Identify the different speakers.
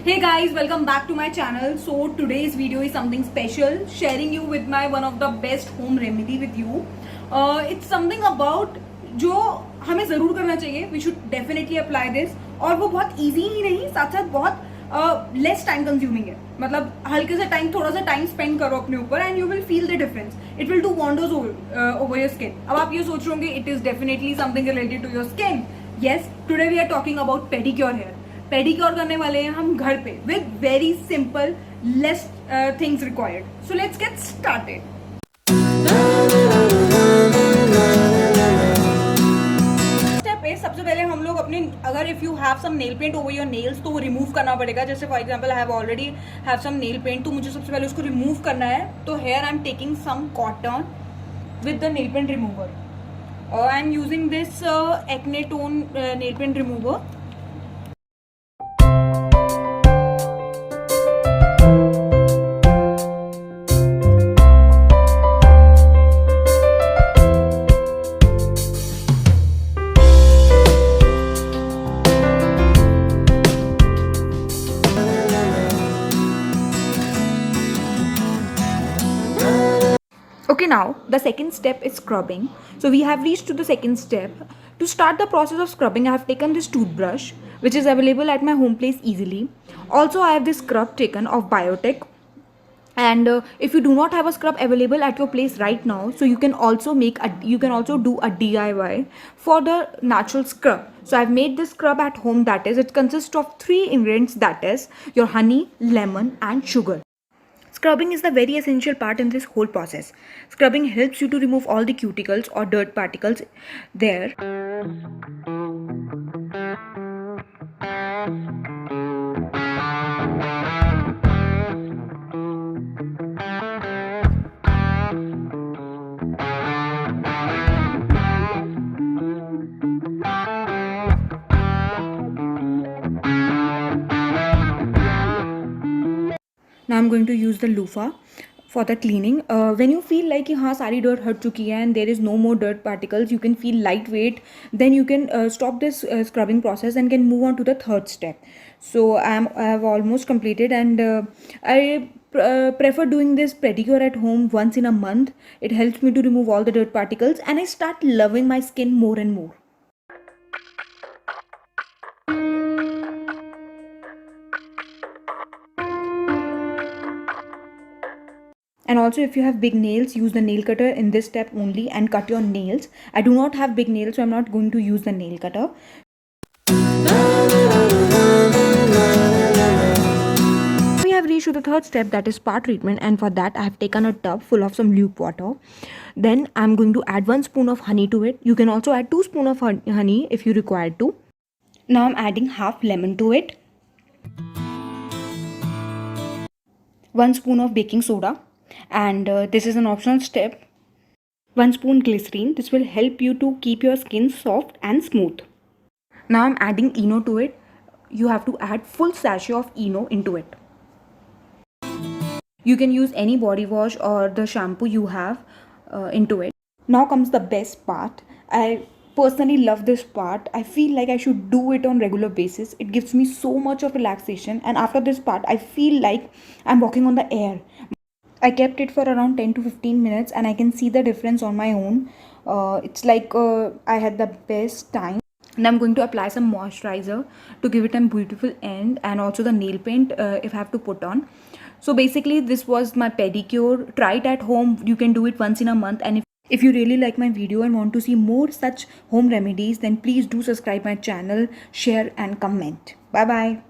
Speaker 1: Hey guys, welcome back to my channel. So today's video is something special, sharing you with my one of the best home remedy with you. It's something about जो हमें ज़रूर करना चाहिए. We should definitely apply this. और वो बहुत easy ही नहीं, साथ साथ बहुत less time consuming है. मतलब हल्के से टाइम, थोड़ा सा टाइम स्पेंड करो अपने ऊपर and you will feel the difference. It will do wonders over your skin. अब आप ये सोच रहे होंगे it is definitely something related to your skin. Yes, today we are talking about pedicure hair. Pedicure करने वाले हैं हम घर पे with very simple less things required. So let's get started. Step A, सबसे पहले हम लोग अपने, अगर if you have some nail paint over your nails तो वो रिमूव करना पड़ेगा. जैसे for example I have already have some nail paint, तो मुझे सबसे पहले उसको रिमूव करना है. तो here I am taking some cotton with the nail paint remover. I am using this acetone nail paint remover. Okay, now the second step is scrubbing. So we have reached to the second step. To start the process of scrubbing, I have taken this toothbrush which is available at my home place easily. Also, I have this scrub taken of Biotech. And if you do not have a scrub available at your place right now, so you can also do a DIY for the natural scrub. So I've made this scrub at home. That is, it consists of 3 ingredients, that is your honey, lemon and sugar. Scrubbing is the very essential part in this whole process. Scrubbing helps you to remove all the cuticles or dirt particles there. Now I'm going to use the loofah for the cleaning. When you feel like हाँ सारी dirt हट चुकी है and there is no more dirt particles, you can feel lightweight, then you can stop this scrubbing process and can move on to the third step. So I have almost completed, and I prefer doing this pedicure at home once in a month. It helps me to remove all the dirt particles and I start loving my skin more and more. And also, if you have big nails, use the nail cutter in this step only and cut your nails. I do not have big nails, so I'm not going to use the nail cutter. We have reached to the third step, that is spa treatment, and for that I have taken a tub full of some luke water. Then I'm going to add 1 spoon of honey to it. You can also add 2 spoons of honey if you require to. Now I'm adding half lemon to it. 1 spoon of baking soda. And this is an optional step. 1 spoon glycerine. This will help you to keep your skin soft and smooth. Now I'm adding Eno to it. You have to add full sachet of Eno into it. You can use any body wash or the shampoo you have into it. Now comes the best part. I personally love this part. I feel like I should do it on regular basis. It gives me so much of relaxation, and after this part I feel like I'm walking on the air. I kept it for around 10 to 15 minutes and I can see the difference on my own. It's like I had the best time. And I'm going to apply some moisturizer to give it a beautiful end, and also the nail paint if I have to put on. So basically this was my pedicure. Try it at home. You can do it once in a month, and if you really like my video and want to see more such home remedies, then please do subscribe my channel, share and comment. Bye bye.